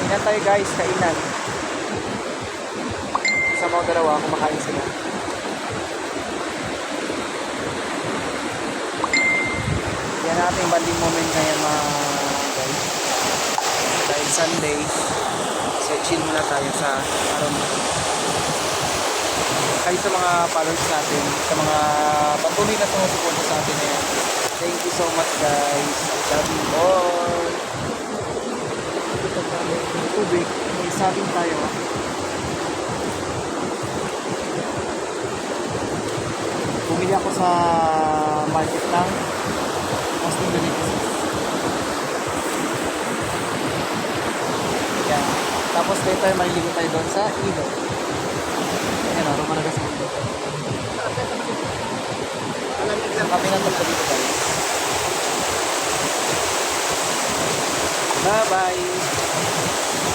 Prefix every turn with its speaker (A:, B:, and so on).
A: Yan tayo guys, kainan. Sa mga dalawa, kumakain sila. Yan natin banding moment ngayon mga guys. Dahil Sunday, so chill muna tayo sa araw na ito. Kahit sa mga followers natin, sa mga patuloy na sumusuporta sa atin ngayon. Thank you so much guys. I love you all. Tubig, may sabing tayo. Bumili ako sa market ng Austin Delicacies. Yan. Tapos later maliligo tayo doon sa ilog. Ayan o, rumanagas mo dito. Sa kami ng tagpo dito guys. Bye bye!